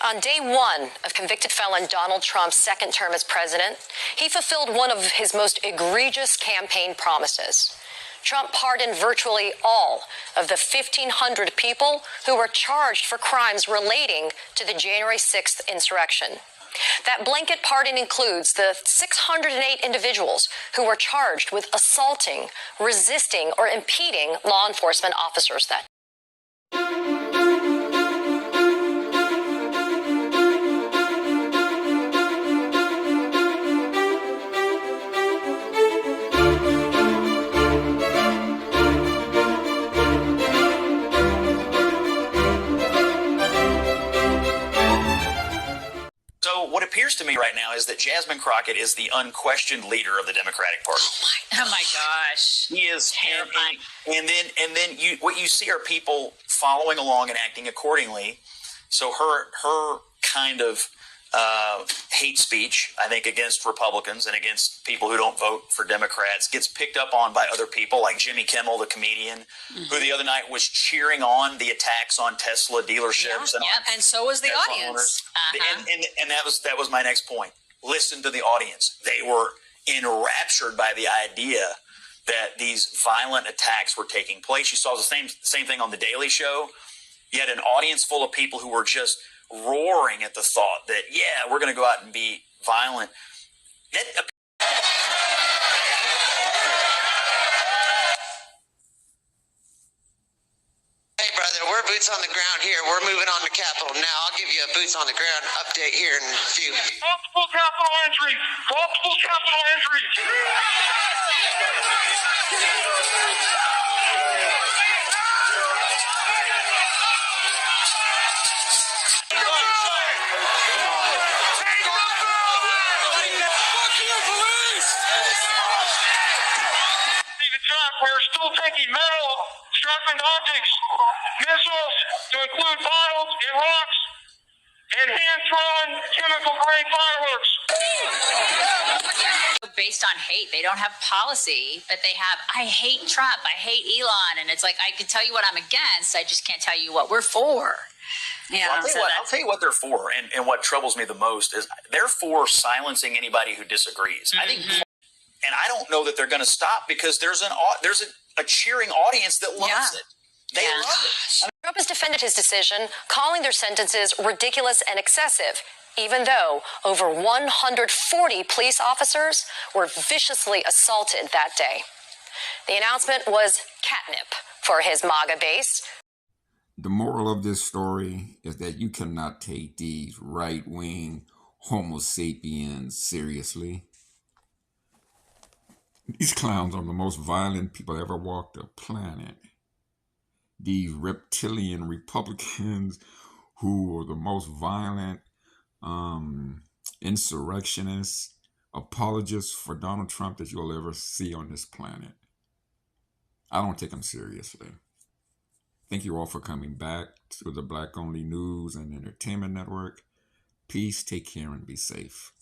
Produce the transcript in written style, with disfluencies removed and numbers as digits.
On day one of convicted felon Donald Trump's second term as president, he fulfilled one of his most egregious campaign promises. Trump pardoned virtually all of the 1,500 people who were charged for crimes relating to the January 6th insurrection. That blanket pardon includes the 608 individuals who were charged with assaulting, resisting, or impeding law enforcement officers that So what appears to me right now is that Jasmine Crockett is the unquestioned leader of the Democratic Party. Oh my gosh. He is terrifying. And then what you see are people following along and acting accordingly. So her kind of hate speech, I think, against Republicans and against people who don't vote for Democrats gets picked up on by other people like Jimmy Kimmel, the comedian, who the other night was cheering on the attacks on Tesla dealerships. And so was the Tesla audience. Owners. And that was my next point. Listen to the audience. They were enraptured by the idea that these violent attacks were taking place. You saw the same thing on The Daily Show. You had an audience full of people who were just roaring at the thought that, yeah, we're going to go out and be violent. Hey, brother, we're boots on the ground here. We're moving on to Capitol now. I'll give you a boots on the ground update here in a few. Multiple Capitol entries. Multiple Capitol entries. We're still taking metal, sharpened objects, missiles, to include bottles and rocks, and hand-thrown chemical-grade fireworks. Based on hate. They don't have policy, but they have, I hate Trump, I hate Elon. And it's like, I can tell you what I'm against, I just can't tell you what we're for. Yeah, well, I'll tell you what they're for, and what troubles me the most is they're for silencing anybody who disagrees. I think, and I don't know that they're going to stop because there's a cheering audience that loves it. They love it. Trump has defended his decision, calling their sentences ridiculous and excessive, even though over 140 police officers were viciously assaulted that day. The announcement was catnip for his MAGA base. The moral of this story is that you cannot take these right-wing Homo sapiens seriously. These clowns are the most violent people ever walked the planet. These reptilian Republicans who are the most violent insurrectionists, apologists for Donald Trump that you'll ever see on this planet. I don't take them seriously. Thank you all for coming back to the Black Only News and Entertainment Network. Peace, take care, and be safe.